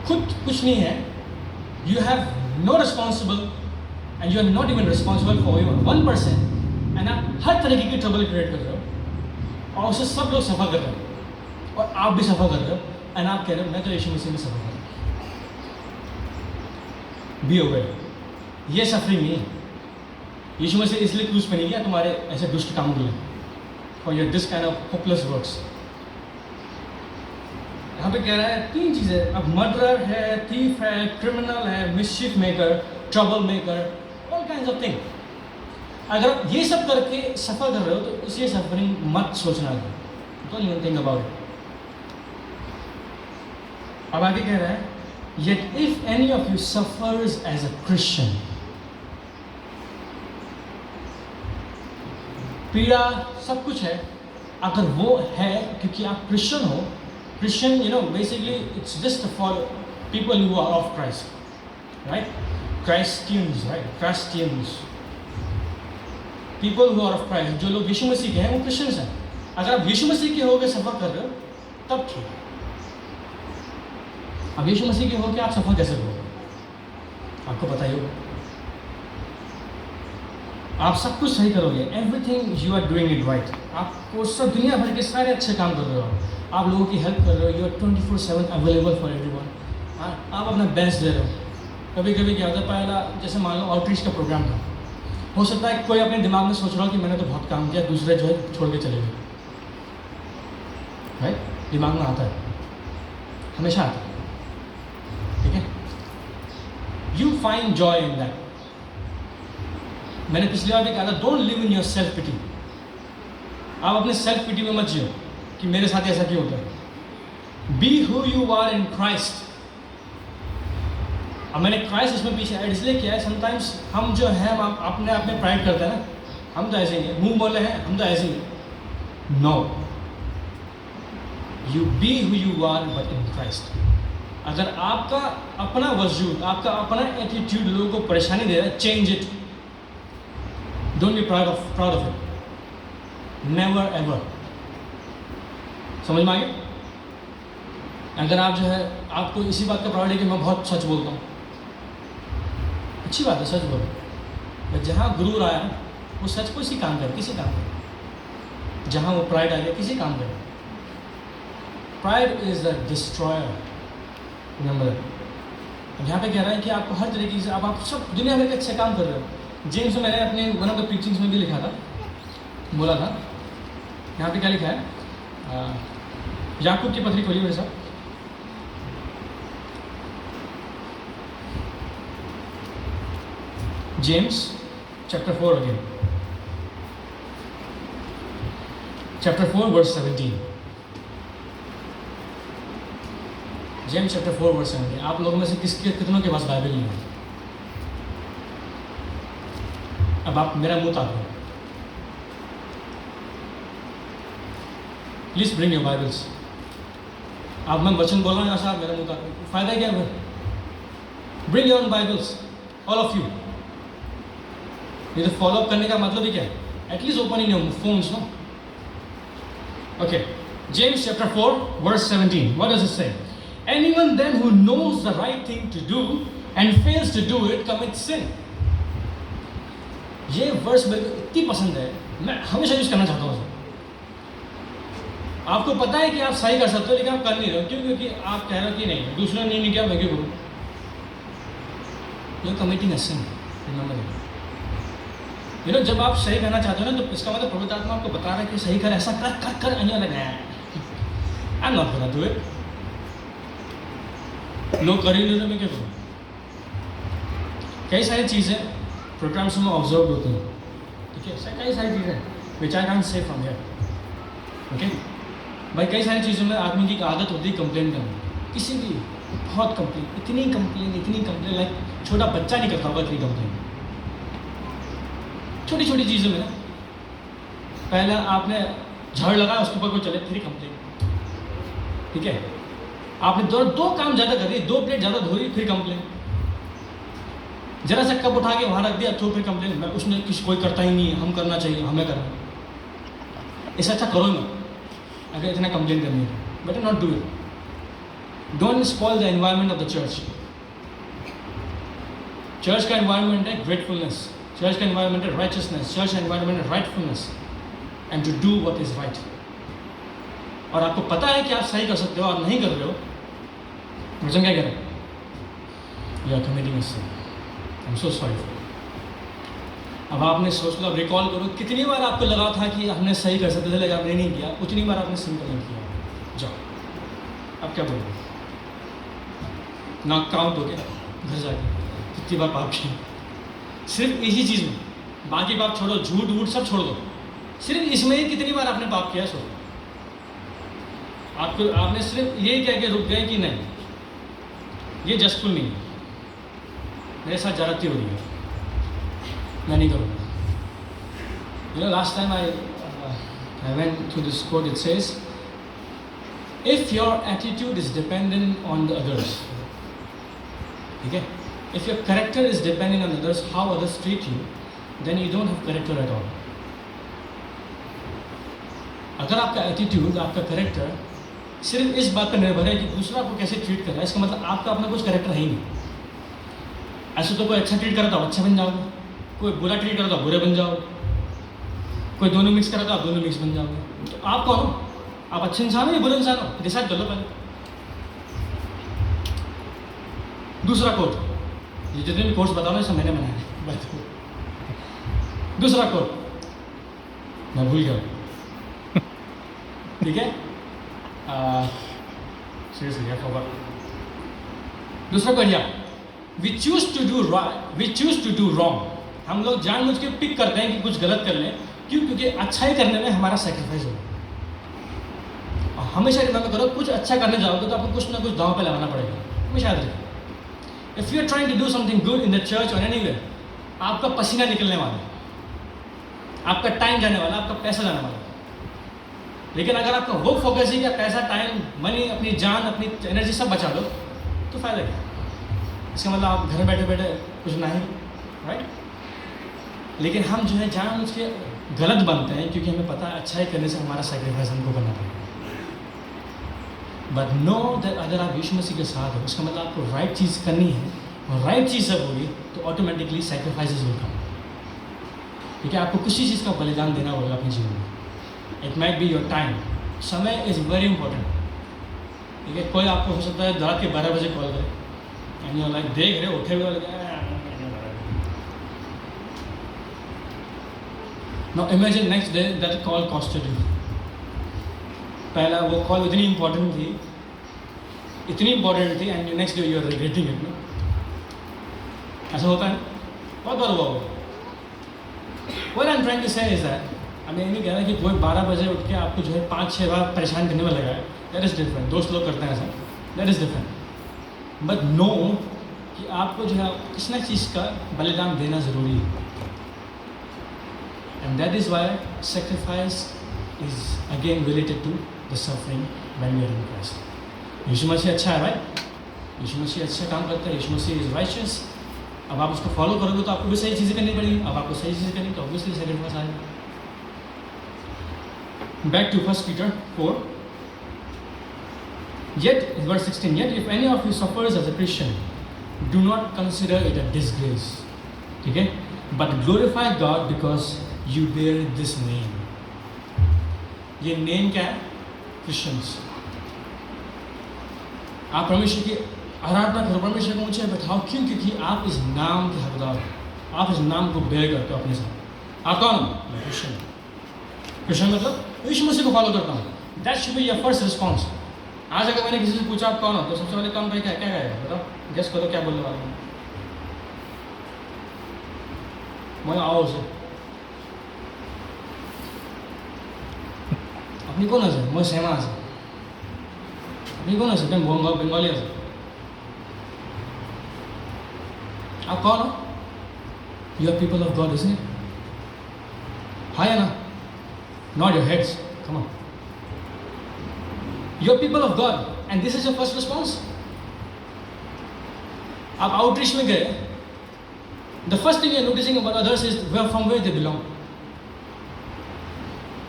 खुद कुछ नहीं है, you have no responsible and you are not even responsible for your 1%, एंड आप हर तरीके की ट्रबल क्रिएट कर रहे हो और उसे सब लोग सफ़र कर रहे हो और आप भी सफ़र कर रहे हो, एंड आप कह रहे हो मैं तो यीशु मसीह में सफ़र कर रहा हूँ। बी अवेयर, ये सफरिंग नहीं है। यीशु मसीह इसलिए क्रूस पे नहीं गया तुम्हारे ऐसे दुष्ट कामों के लिए, for your this kind of hopeless works. यहाँ पे कह रहा है 3 चीज़ें, अब मर्डरर है, थीफ है, क्रिमिनल है, मिसचिफ maker, trouble maker, all kinds of thing. अगर आप ये सब करके सफ़र कर रहे हो तो इसे सफरिंग मत सोचना, don't even think about it. अब आगे कह रहा है, yet if any of you suffers as a Christian, पीड़ा सब कुछ है, अगर वो है क्योंकि आप क्रिश्चियन हो, Christian basically it's just for people who are of Christ, right? Christians, right? Christians, people who are of Christ, जो लोग यीशु मसीह के हैं वो क्रिश्चियंस हैं। अगर आप यीशु मसीह के होकर सफ़र कर रहे हो तब ठीक है। अब यीशु मसीह के होकर आप सफ़र कैसे करोगे? आपको पता ही होगा, आप सब कुछ सही करोगे, everything you are doing it right, आपको सब दुनिया भर के सारे अच्छे काम कर रहे हो, आप लोगों की हेल्प कर रहे हो, you are 24/7 available for everyone, आप अपना बेस्ट दे रहे हो। कभी कभी क्या होता है, पहला जैसे मान लो आउटरीच का प्रोग्राम था, हो सकता है कोई अपने दिमाग में सोच रहा हो कि मैंने तो बहुत काम किया, दूसरे जो है छोड़ के चले गए, राइट? दिमाग में आता है, हमेशा आता है, ठीक है? You find joy in that. मैंने पिछली बार भी कहा था, don't live in your self pity. आप अपने सेल्फ पिटी में मत जियो कि मेरे साथ ऐसा क्यों होता है। Be who you are in Christ. अब मैंने क्राइस्ट इसमें पीछे ऐड इसलिए किया है, समटाइम्स हम जो है हम अपने आप में प्राइड करते हैं ना, हम तो ऐसे ही हैं, मुंह बोले हैं हम तो ऐसे ही हैं। No, you be who you are but in Christ. अगर आपका अपना वजूद, आपका अपना एटीट्यूड लोगों को परेशानी दे रहा है, change it. Don't be proud of it, never ever. समझ में आ गया? अगर आप जो है आपको इसी बात का प्राउड है कि मैं बहुत सच बोलता हूँ, अच्छी बात है, सच बोलो, बट जहाँ गुरूर आया वो सच को इसी काम करे, किसी काम करे। जहाँ वो प्राइड आ गया किसी काम करे। Pride is the destroyer, remember that. यहाँ पे कह रहा है कि आपको हर तरीके से आप सब दुनिया भर के अच्छे काम कर रहे हो। जेम्स में मैंने अपने वन ऑफ द प्रीचिंग्स में भी लिखा था, बोला था, यहाँ पे क्या लिखा है, याकूब की पत्री खोलिए मेरे साथ। James chapter 4 again, chapter 4 verse 17. James chapter 4 verse 17. आप लोगों में से कितनों के पास बाइबल नहीं है? अब आप मेरा मुंह ताको, प्लीज ब्रिंग योर बाइबल्स। अब मैं वचन बोल रहा हूँ यहाँ से, आप मेरा मुंह ताको, फायदा क्या है? Bring your Bibles, all of you. ये तो फॉलोअप करने का मतलब ही क्या है? At least open in your phones, no? Okay, James chapter 4 verse 17. What does it say? Anyone then who knows the right thing to do and fails to do it commits sin. ये verse मेरे को इतनी पसंद है, मैं हमेशा use करना चाहता हूँ। आपको पता है कि आप सही कर सकते हो, लेकिन आप कर नहीं रहे हो। क्यों? क्योंकि आप कह रहे हो कि नहीं, दूसरा नहीं किया, मैं क्यों करूँ? You committing a sin, remember that. जब आप सही करना चाहते हो ना, तो इसका मतलब पवित्र आत्मा आपको बता रहा है कि सही कर, ऐसा कर अन्य लगाया है। I am not gonna do it. लोग कर ही नहीं रहे, मैं क्या करूँ? कई सारी चीज़ें प्रोग्राम्स में ऑब्जर्व होती हैं, ठीक है? कई सारी चीज़ें which I can say from here, okay भाई। कई सारी चीज़ों में आदमी की आदत होती है कंप्लेन करने, किसी भी बहुत कंप्लेन, इतनी कंप्लेन, लाइक छोटा बच्चा नहीं करता होगा इतनी कंप्लेन। छोटी छोटी चीज़ों में ना, पहले आपने झाड़ लगाया, उसके ऊपर कोई चले, फिर कंप्लेन, ठीक है? आपने दो काम ज़्यादा कर दिए, 2 प्लेट ज़्यादा धोई, फिर कंप्लेन। जरा सा कप उठा के वहाँ रख दिया, तो फिर कंप्लेन, मैं उसने कोई करता ही नहीं है, हम करना चाहिए, हमें करना। इससे अच्छा करो ही मत। अगर इतना कंप्लेन करनी है, better not do it. Don't spoil the environment of the church. Church का एनवायरनमेंट है ग्रेटफुलनेस, चर्च का एनवायरनमेंट है राइचसनेस, चर्च का एनवायरनमेंट है rightfulness and to do what is right. और आपको पता है कि आप सही कर सकते हो और नहीं कर रहे हो, मुझे क्या करें? You are committing a sin. I am so sorry. अब आपने सोच लो, रिकॉल करो कितनी बार आपको लगा था कि हमने सही कर सकते थे लेकिन आपने नहीं किया, उतनी बार आपने सिंपल नहीं किया. जाओ, अब क्या बोलोगे? नॉक आउट हो गया घर जाके कितनी बार पाप किया, सिर्फ इसी चीज़ में. बाकी पाप छोड़ो, झूठ वूठ सब छोड़ दो, सिर्फ इसमें ही कितनी बार आपने पाप किया. छोड़ो, आपको आपने सिर्फ ये कह के रुक गए कि नहीं ये जस्टफुल नहीं है, मेरे साथ ज्यादती हो रही है, मैं नहीं करूँगा. You know, last time I went through this quote. It says, if your attitude is dependent on the others, okay, if your character is dependent on others, how others treat you, then you don't have character at all. अगर आपका attitude, आपका character सिर्फ इस बात पर निर्भर है कि दूसरा आपको कैसे ट्रीट कर रहा है, इसका मतलब आपका अपना कुछ कैरेक्टर है ही नहीं. ऐसे तो कोई अच्छा ट्रीट करा तो आप अच्छा बन जाओगे, कोई बुरा ट्रीट करा तो आप बुरे बन जाओगे, कोई दोनों मिक्स करा तो आप दोनों मिक्स बन जाओगे. तो आप कौन हो? आप अच्छे इंसान हो या बुरे इंसान हो? डिसाइड कर लो पहले. दूसरा कोट, ये जितने भी कोर्स बताओ ना सब मैंने बनाया है. दूसरा कोट मैं भूल गया, ठीक है? Seriously I forgot. दूसरा quote, we choose to do right, we choose to do wrong. हम लोग जानबूझ के पिक करते हैं कि कुछ गलत कर लें. क्यों? क्योंकि अच्छाई करने में हमारा सेक्रीफाइस होगा. और हमेशा रिमेंबर करो, कुछ अच्छा करने जाओगे तो आपको कुछ ना कुछ दांव पे लगाना पड़ेगा. हमेशा याद रखिए, if you are trying to do something good in the church और एनीवेयर, आपका पसीना निकलने वाला है, आपका टाइम जाने वाला, आपका पैसा जाने वाला. लेकिन अगर आपका वो फोकस है कि पैसा, टाइम, मनी, अपनी जान, अपनी एनर्जी सब बचा लो, तो फायदा क्या? इसका मतलब आप घर बैठे बैठे कुछ नहीं, राइट? लेकिन हम जो है जानबूझ के गलत बनते हैं क्योंकि हमें पता है अच्छाई करने से हमारा सेक्रीफाइस हमको करना पड़ेगा. बट नो दैट अगर आप यीशु मसीह के साथ हो, उसका मतलब आपको राइट चीज़ करनी है और राइट चीज़ सब होगी तो ऑटोमेटिकली सेक्रीफाइसेस विल कम. क्योंकि आपको किसी चीज़ का बलिदान देना होगा अपने जीवन में. It might be your time. समय इज़ वेरी इंपॉर्टेंट. ठीक है, कोई आपको हो सकता है रात के 12 बजे कॉल करे एंड यू लाइक देख रहे उठे हुए. Now imagine next day that call costed you. पहला वो कॉल इतनी इम्पोर्टेंट थी and next day you are regretting it. ऐसा होता है, बहुत बार हुआ होगा. What I'm trying to say is that, मैं ये नहीं कह रहा कि कोई 12 बजे उठ के आपको जो है 5-6 बार परेशान करने में लगा है. That is different. दोस्त लोग करते हैं ऐसा, that is different. But no कि आपको जो है किसी न चीज़ का बलिदान देना ज़रूरी है. And that is why sacrifice is again related to the suffering when we are in Christ. यीशु मसीह अच्छा है भाई, यीशु मसीह अच्छा काम करता है, यीशु मसीह इज राइचियस. अब आप उसको फॉलो करोगे तो आपको भी सही चीज़ें करनी पड़ेगी. अब आपको सही चीज़ें करनी तो ऑब्वियसली सेक्रीफाइस आएगा. Back to 1 Peter 4. Yet, verse 16, yet if any of you suffers as a Christian, do not consider it a disgrace. ठीक है? But glorify God because you bear this name. ये नेम क्या है? Christians. आप परमेश्वर की आराधना करो, परमेश्वर को ऊंचे बैठाओ. क्यों? क्योंकि आप इस नाम के हकदार हो, आप इस नाम को बेयर करते हो अपने साथ. आप कौन? मैं क्रिश्चियन. क्रिश्चियन मतलब यीशु मसीह को फॉलो करता हूँ. That should be your first response. आज अगर मैंने किसी से पूछा आप कौन हो तो सबसे पहले काम क्या क्या कहेगा? बताओ, गेस करो क्या बोलने वाला हूँ. मैं आओ से अपनी कौन আছে? मैं सेमा আছে. अपनी कौन আছে? तुम बंगाली আছে. आप कौन हो? You are people of God, isn't it? Hi Anna. Nod your heads. Come on. You are people of God and this is your first response. आप आउटरीच में गए. The first thing you are noticing about others is from where they belong.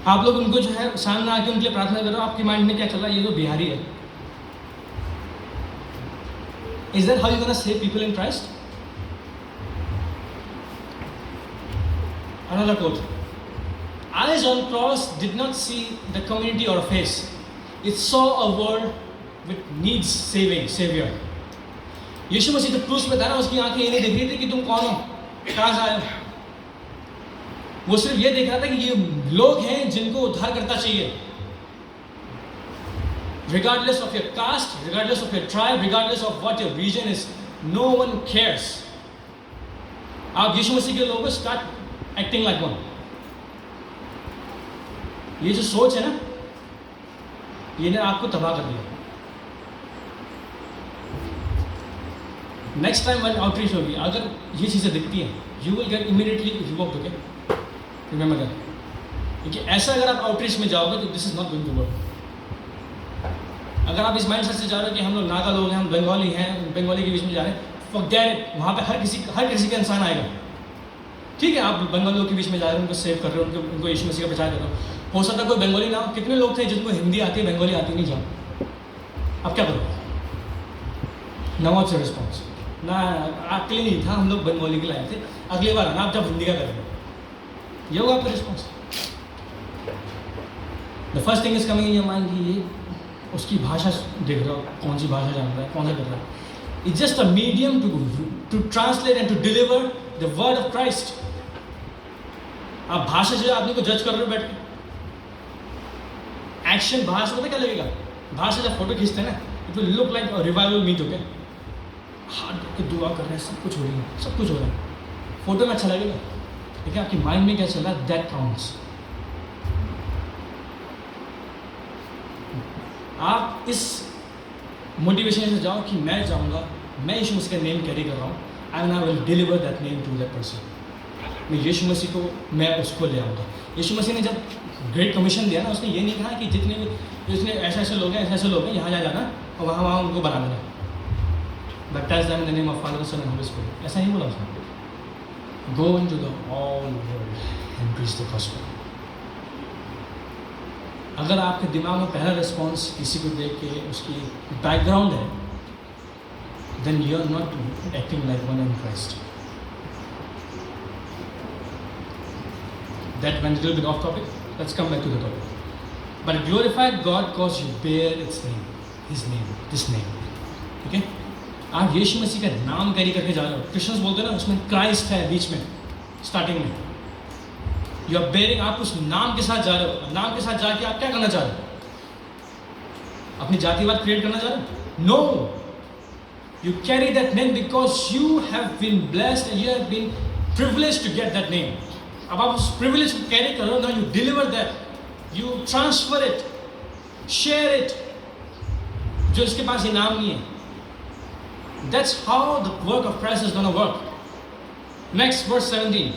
आप लोग उनको जो है सामने आके उनके लिए प्रार्थना करो, आपके माइंड में क्या चल रहा है? ये तो बिहारी है। Is that how you gonna save people in Christ? Another quote. Eyes on cross did not see the community or a face. It saw a world which needs savior. यीशु मसीह जब क्रूस पे था ना, उसकी आंखें ये नहीं देख रही थी कि तुम कौन हो, कहाँ से आए हो। वो सिर्फ ये देख रहा था कि ये लोग हैं जिनको उद्धारकर्ता चाहिए। Regardless of your caste, regardless of your tribe, regardless of what your region is, no one cares. आप यीशु मसीह के लोगों को start acting like one. ये जो सोच है ना, ये ने आपको तबाह कर दिया। नेक्स्ट टाइम वन आउटरीच होगी, अगर ये चीज़ें दिखती हैं, you will get immediately revoked, okay? Remember that. क्योंकि ऐसा अगर आप आउटरीच में जाओगे तो this is not going to work. अगर आप इस माइंड सेट से जा रहे हो कि हम लोग नागा लोग हैं, हम बंगाली हैं, बंगाली के बीच में जा रहे हैं, फॉरगेट इट। वहाँ पे हर किसी का इंसान आएगा। ठीक है, आप बंगालियों के बीच में जा रहे हो, उनको सेव कर रहे हो, उनको यीशु मसीह का प्रचार कर रहे हो। हो सकता है कोई बंगाली ना हो। कितने लोग थे जिनको हिंदी आती है, बंगाली आती नहीं, जाओ, अब क्या करोगे? Know what's your response? ना आपके लिए नहीं था, हम लोग बंगाली के लाए थे, अगली बार आना आप जब हिंदी का करेंगे। ये होगा आपका response. The first thing is coming in your mind कि ये उसकी भाषा देख रहा हो, कौन सी भाषा जान रहा है, कौन सा कर रहा है। It's just a medium to translate and to deliver the word of Christ. आप भाषा से आदमी को जज कर रहे हो बैठ के। एक्शन बाहर से पता क्या लगेगा? बाहर से जब फोटो खींचते हैं ना, it will look like revival meet, हो गया, हाथ देख के दुआ कर रहे हैं, सब कुछ हो रही है, सब कुछ हो रहा है, फोटो में अच्छा लगेगा, लेकिन आपकी माइंड में क्या चल रहा है, दैट काउंट्स। आप इस मोटिवेशन से जाओ कि मैं जाऊंगा, मैं यीशु मसीह का नेम कैरी कर रहा हूँ, and I will deliver that name to that person. मैं यीशु मसीह को, मैं उसको ले आऊँगा। यीशु मसीह ने जब ग्रेट कमीशन दिया ना, उसने ये नहीं कहा कि जितने ऐसे लोग हैं यहाँ जाना और वहाँ उनको बना देना, baptize them in the name of Father Son and Holy Spirit, ऐसा नहीं बोला उसने। Go into the all world and preach the gospel. अगर आपके दिमाग में पहला रिस्पॉन्स किसी को देख के उसकी बैकग्राउंड है, then you are not acting like one in Christ. That went a little bit off topic. Let's come back to the topic. But glorify God because you bear its name, His name, this name. ठीक है? आप यीशु मसीह का नाम carry करके जा रहे हो। क्रिश्चियंस बोलते हैं ना, उसमें क्राइस्ट है बीच में, स्टार्टिंग में। यू आर बेयरिंग, आप उस नाम के साथ जा रहे हो। नाम के साथ जाके आप क्या करना चाह रहे हो? अपनी जातिवाद क्रिएट करना चाह रहे हो? No, you carry that name because you have been blessed and you have been privileged to get that name. अब आप उस प्रिविलेज को कैरी करो ना, you deliver that, you transfer it, share it, जो इसके पास ये नाम नहीं है। That's how the work of Christ is gonna work. Next verse 17,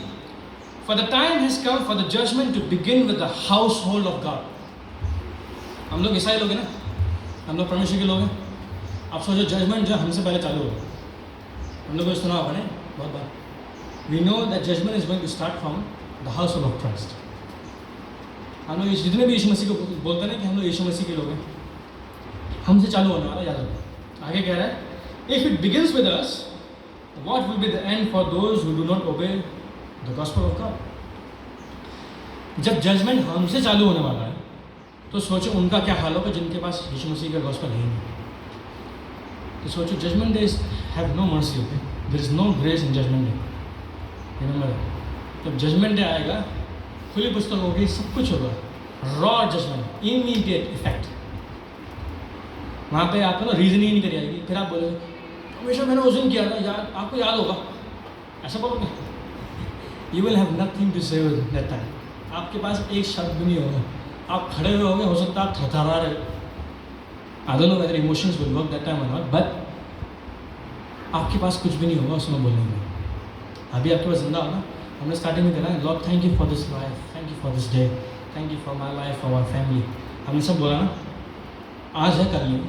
for the time has come for the judgement to begin with the house hold of God. हम लोग ईसाई लोग हैं ना, हम लोग परमेश्वर के लोग हैं। आप सोचो जजमेंट जो हमसे पहले चालू होगा, हम लोग को सुना होगा नहीं बहुत बार। We know that judgment is going to start from the household of Christ. हम लोग जितने भी यीशु मसीह को बोलते हैं ना कि हम लोग यीशु मसीह के लोग हैं, हमसे चालू होने वाला, याद रखो। आगे कह रहा है, if it begins with us, what will be the end for those who do not obey the gospel of God? जब जजमेंट हमसे चालू होने वाला है, तो सोचो उनका क्या हाल होगा जिनके पास यीशु मसीह का गॉस्पेल है नहीं। तो सोचो, judgement day have no mercy, okay? There is no grace in judgement day. Remember, जब जजमेंट डे आएगा, खुली पुस्तक होगी, सब कुछ होगा, रॉ जजमेंट, इमीडिएट इफेक्ट। वहाँ पे आपको ना रीजनिंग नहीं करी आएगी, फिर आप बोलोगे हमेशा मैंने उस दिन किया था, याद आपको याद होगा, ऐसा बोलोगे। You will have nothing to say that time. आपके पास एक शब्द भी नहीं होगा, आप खड़े हुए होंगे, हो सकता है आप थरथरा रहे। I don't know whether emotions will work that time और नॉट, बट आपके पास कुछ भी नहीं होगा उसमें बोलने में। अभी आपके पास जिंदा होगा, हमने स्टार्टिंग में कहा, Lord thank you for this life, thank you for this day, thank you for my life, for our family. हमने सब बोला ना, आज है कल नहीं,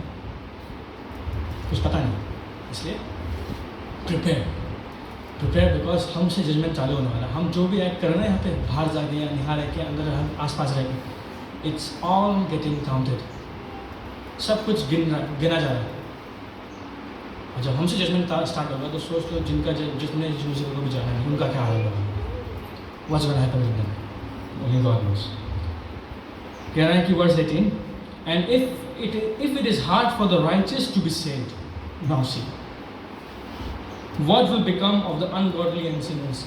कुछ पता नहीं, इसलिए प्रिपेयर। प्रिपेयर, बिकॉज हमसे जजमेंट चालू होने वाला है। हम जो भी एक्ट कर रहे हैं यहाँ पे, बाहर जाके या यहाँ रह के, अंदर हम आसपास रह के, इट्स ऑल गेटिंग काउंटेड। सब कुछ गिना जा रहा है। और जब हमसे जजमेंट स्टार्ट होगा तो सोच लो जिनका जितने यीशु को भी जाना है उनका क्या हाल होगा। What's gonna happen with them, only God knows. कह रहा है कि verse 18, and if it is hard for the righteous to be saved, now see what will become of the ungodly and sinners.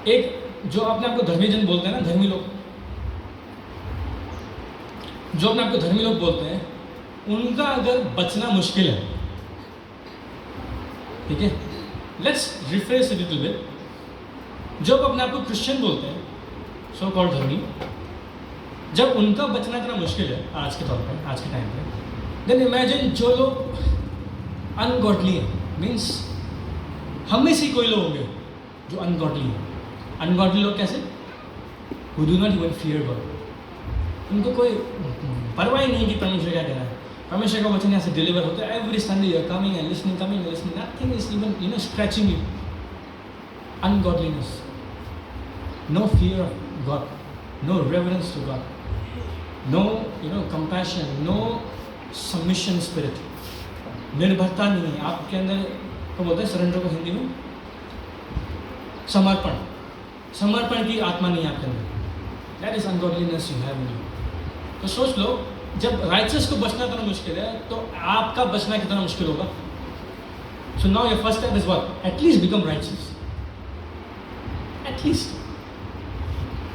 एक जो अपने आप को धर्मी जन बोलते हैं ना, धर्मी लोग, जो अपने आप को धर्मी लोग बोलते हैं, उनका अगर बचना मुश्किल है, ठीक है, let's refresh it little bit. जो अपने आप को क्रिश्चियन बोलते हैं, सो कॉल्ड धर्मी, जब उनका बचना इतना मुश्किल है आज के तौर पर, आज के टाइम पे, देन इमेजिन जो लोग अनगॉडली है, मीन्स हम में से कोई लोग होंगे जो अनगॉडली है। अनगॉडली लोग कैसे? who do not even fear God, उनको कोई परवाह ही नहीं कि परमेश्वर क्या कह रहा है। परमेश्वर का वचन यहाँ से डिलीवर होता है, every Sunday you are coming and listening, nothing is even scratching you. Ungodliness, no fear of God, no reverence to God, no compassion, no submission spirit, निर्भरता नहीं है आपके अंदर। को बोलते हैं सरेंडर को हिंदी में समर्पण, समर्पण की आत्मा नहीं है आपके अंदर। That is ungodliness you have in you. तो सोच लो, जब राइचस को बचना इतना मुश्किल है तो आपका बचना कितना मुश्किल होगा। So now your first step is what? At least become righteous, at least.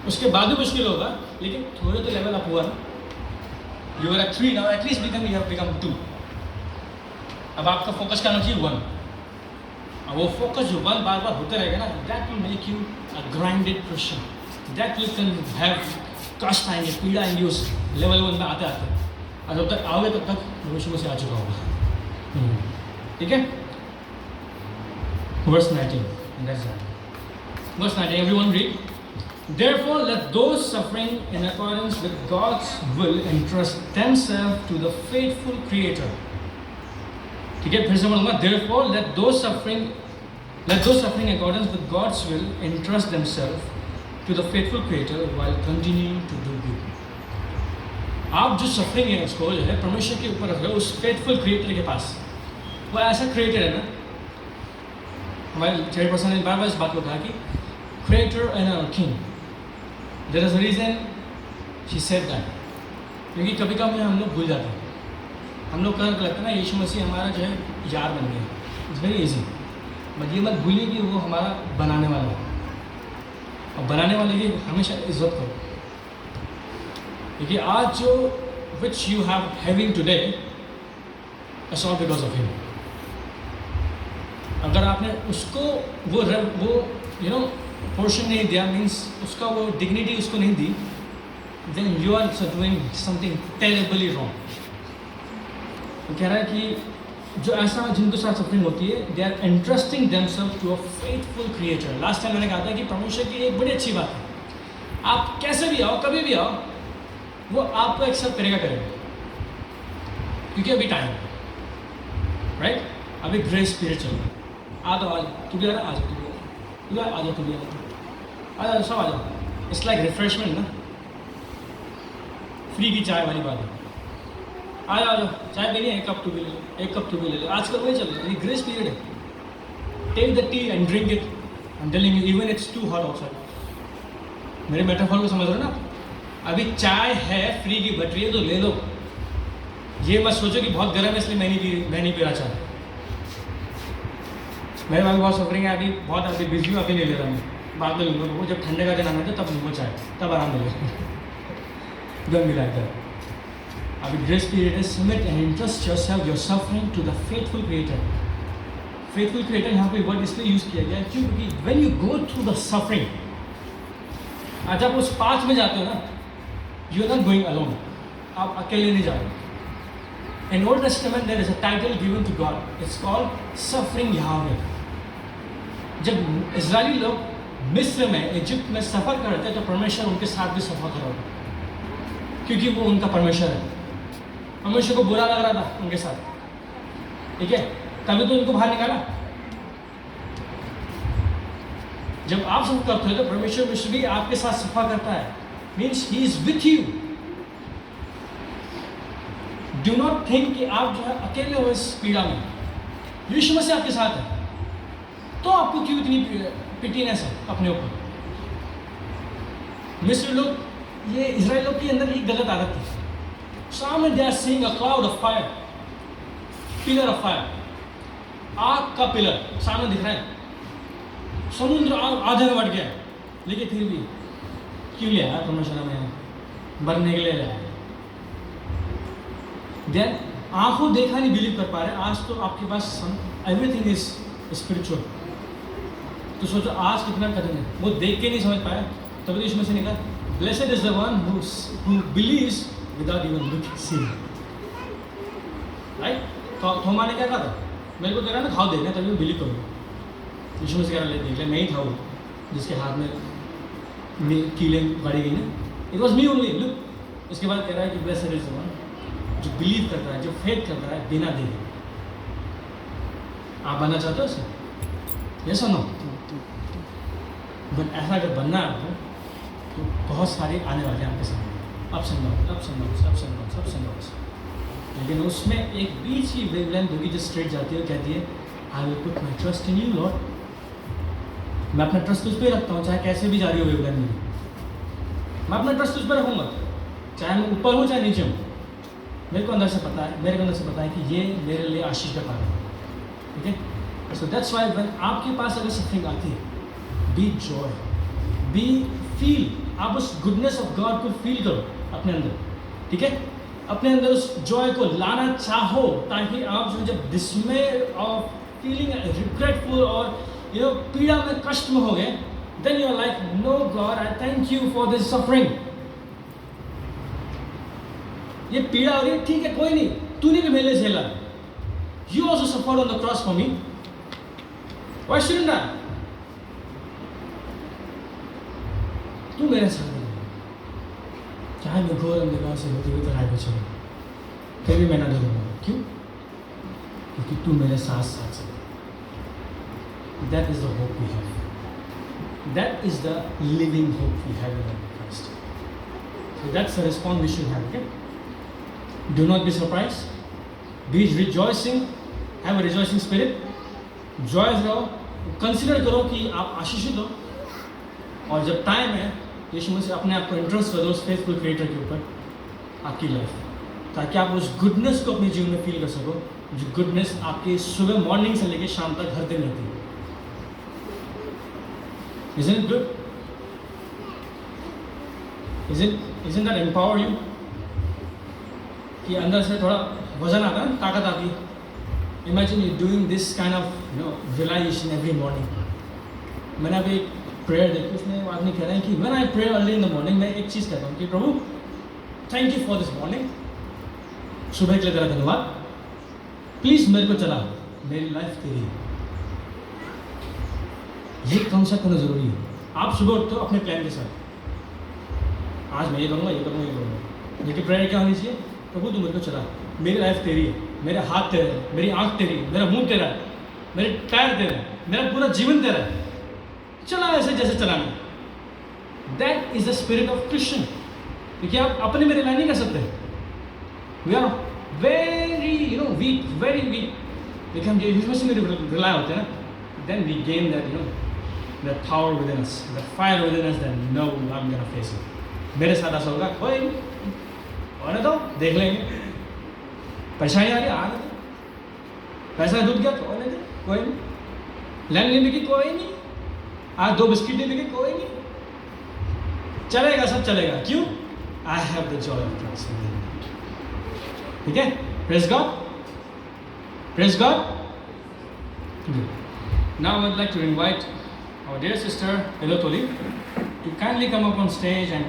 उसके बाद भी मुश्किल होगा, लेकिन थोड़े तो लेवल अप हुआ ना। You are at 3 now, at least become, you have become 2। अब आपका फोकस करना चाहिए 1। अब वो फोकस जो 1 बार बार होते रहेगा ना, that will make you a grinded Christian, that you can have कष्ट आएंगे, पीड़ा आएंगे उस लेवल 1 में आते आते। और जब तक आओगे तब तक भविष्य से आ चुका होगा। ठीक है, verse 19, verse 19, everyone read. Therefore let those suffering in accordance with God's will entrust themselves to the faithful Creator. ठीक है, फिर से बोलूँगा, therefore let those suffering in accordance with God's will entrust themselves to the faithful Creator while continuing to do good. आप जो suffering है उसको जो है परमेश्वर के ऊपर रख रहे हो, उस फेथफुल क्रिएटर के पास। वो ऐसा क्रिएटर है ना, हमारे चेयरपर्सन ने बार बार इस बात को कहा कि creator and our king. There is a reason she said that, क्योंकि कभी कभी हम लोग भूल जाते हैं। हम लोग कहने लगता है ना यीशु मसीह हमारा जो है यार बन गया, इट्स वेरी ईजी। बट ये मत भूलिए कि वो हमारा बनाने वाला है, और बनाने वाले की हमेशा इज्जत करो, क्योंकि आज जो which you have having today it's all because of him. अगर आपने उसको वो पोर्शन नहीं दिया, मीन्स उसका वो डिग्निटी उसको नहीं दी, then you are doing something terribly wrong. वो कह रहा है कि जो ऐसा जिनके साथ सफरिंग होती है, they are entrusting themselves to a faithful creator. Last time मैंने कहा था कि परमेश्वर की एक बड़ी अच्छी बात है, आप कैसे भी आओ, कभी भी आओ, वो आपको एक्सेप्ट करेगा, क्योंकि अभी टाइम है, राइट? अभी ग्रेस पीरियड चल रहा है। आ जाओ, तू भी आ जाओ, तू भी आ जाओ, सब आ जाओ। इट्स लाइक रिफ्रेशमेंट ना, फ्री की चाय वाली बात है। आ जाओ, चाय पीनी है, 1 कप तू भी ले लो, 1 कप तू भी ले लो। आजकल वही चल रहा है, ये ग्रेस पीरियड है। Take the tea and drink it, I am telling you, even it's too hot outside. मेरे मेटाफॉर को समझ रहे हो ना? अभी चाय है, फ्री की बट रही है, तो ले लो। ये मत सोचो कि बहुत गर्म है इसलिए मैं नहीं पी रहा चाय। मेरे पास बहुत सफरिंग है, अभी बहुत अभी बिजी हूँ, अभी नहीं ले रहा मैं, बाद में लूँगा। वो जब ठंडे का दिन आना था तब लूँगा चाय, तब आराम मिलेगा। Don't be like that. अभी ग्रेस पीरियड है, submit and interest yourself, your suffering to the faithful creator. Faithful creator यहाँ पे वर्ड इसलिए यूज़ किया गया है क्योंकि when you go through the suffering, आज आप उस पाथ में जाते हो ना, you are not going alone, आप अकेले नहीं जा रहे। In Old Testament there is a title given to God, it's called suffering Yahweh. जब इजरायली लोग मिस्र में, इजिप्ट में सफ़र कर रहे थे, तो परमेश्वर उनके साथ भी सफ़र कर रहा था, क्योंकि वो उनका परमेश्वर है। परमेश्वर को बुरा लग रहा था उनके साथ, ठीक है, तभी तो उनको बाहर निकाला। जब आप सफर करते हो तो परमेश्वर विश्व भी आपके साथ सफर करता है, means he is with you. Do not think कि आप जो है अकेले हो इस पीड़ा में, यीशु मसीह आपके साथ है। तो आपको क्यों इतनी पिटीनेस है अपने ऊपर? मिस्र लोग, ये इजराइल लोग के अंदर एक गलत आदत थी। सामने they are seeing a cloud of fire, pillar of fire, आग का पिलर सामने दिख रहा है, समुद्र आधे में बढ़ गया, लेकिन फिर भी क्यों लिया है परमेश्वर में? मरने के लिए लाया। देन आंखों देखा नहीं बिलीव कर पा रहे। आज तो आपके पास एवरीथिंग इज स्पिरिचुअल, तो सोचो आज कितना कठिन है। वो देख के नहीं समझ पाया, तभी इसमें से निकला blessed is the one who believes without even looking seeing. Right? तो थोमा ने क्या कहा था? मेरे को कह रहा ना खाओ देखना तभी मैं बिलीव करूँगा। यीशु मसीह कह रहा देख ले, मैं ही था वो जिसके हाथ में कीलें गाड़ी गई ना, it was me only, look. उसके बाद कह रहा है कि ब्लेसेड इज द वन जो बिलीव करता है, जो फेथ करता है बिना देखे। आप बनना चाहते हो उसे? यस और नो? बट ऐसा अगर बनना है आपको तो बहुत सारे आने वाले हैं आपके सामने, ups and downs, ups and downs, ups and downs, ups and downs. लेकिन उसमें एक बीच की वेवलेंथ होगी जो स्ट्रेट जाती है, कहती है I will put my trust in you Lord. मैं अपना ट्रस्ट उस पर रखता हूँ, चाहे कैसे भी जा रही हो वेवलेंथ मेरी, मैं अपना ट्रस्ट उस पर रखूँगा, चाहे मैं ऊपर हूँ चाहे नीचे हूँ। मेरे को अंदर से पता है, मेरे को अंदर से पता है कि ये मेरे लिए आशीष का कारण है। ठीक है? सो दैट्स वाई व्हेन आपके पास अगर सफरिंग आती है, बी जॉय, बी फील, आप उस गुडनेस ऑफ गॉड को फील करो अपने अंदर। ठीक है? अपने अंदर उस जॉय को लाना चाहो, ताकि आप जो जब डिसमे ऑफ फीलिंग रिग्रेटफुल और पीड़ा में, कष्ट में हो गए, then you are like no God I thank you for this suffering. ये पीड़ा हो रही है, ठीक है, कोई नहीं, तूने भी मेरे लिए झेला, you also suffered on the cross for me, why shouldn't आई? तू मेरे साथ है, चाहे मैं घोर अंधकार से होती हुई तरह को चलूं, फिर भी मैं ना डरूंगा। क्यों? क्योंकि तू मेरे साथ साथ चल। That is the hope we have, that is the living hope we have in Christ. So that's the response we should have. Okay, do not be surprised, be rejoicing, have a rejoicing spirit, joyous रहो, consider करो कि आप आशीषित हो, और जब time है यीशु मसीह अपने आप को इंटरेस्ट करो उस फेथफुल क्रिएटर के ऊपर आपकी लाइफ, ताकि आप उस गुडनेस को अपने जीवन में फील कर सको, जो गुडनेस आपके सुबह मॉर्निंग से लेकर शाम तक हर दिन रहती है। Isn't it good? Isn't that empower you? कि अंदर से थोड़ा वजन आता है, ताकत आती है। Imagine you doing this kind of realisation every morning. मैंने अभी एक प्रेयर देखी, उसमें वो आदमी कह रहे हैं कि when I pray early in the morning, मैं एक चीज़ कहता हूँ कि प्रभु thank you for this morning, सुबह के लिए तेरा धन्यवाद, प्लीज़ मेरे को चला, मेरी लाइफ तेरी है। ये कॉन्सेप्ट होना ज़रूरी है। आप सुबह उठते हो अपने प्लान के साथ, आज मैं ये करूँगा, ये करूँगा, ये करूँगा, लेकिन प्रेयर क्या होनी चाहिए? प्रभु तू मेरे को चला, मेरी लाइफ तेरी है, मेरे हाथ तेरे हैं, मेरी आँख तेरी है, मेरा मुंह तेरा है, मेरे पैर तेरे हैं, मेरा पूरा जीवन तेरा है, चला ऐसे जैसे चलाना। That is the spirit of Christian. क्योंकि आप अपने में रिलाई नहीं कर सकते, we are very weak, very weak. लेकिन हम यीशु मसीह में रिलाई होते हैं ना, then we gain that that power within us, that fire within us, that no I am gonna face it. मेरे साथ ऐसा होगा, कोई नहीं, आने दो, देख लेंगे। परेशानी आ रही है, आने दो। पैसा डूब गया, तो आने दो, कोई नहीं। लैंड नहीं बिकी, कोई नहीं। आज 2 बिस्किट नहीं बिके, कोई नहीं, चलेगा, सब चलेगा। क्यों? I have the joy of Christ. ठीक है? Praise God, praise God. Now I would like to invite our dear sister Elotoli to kindly come up on stage and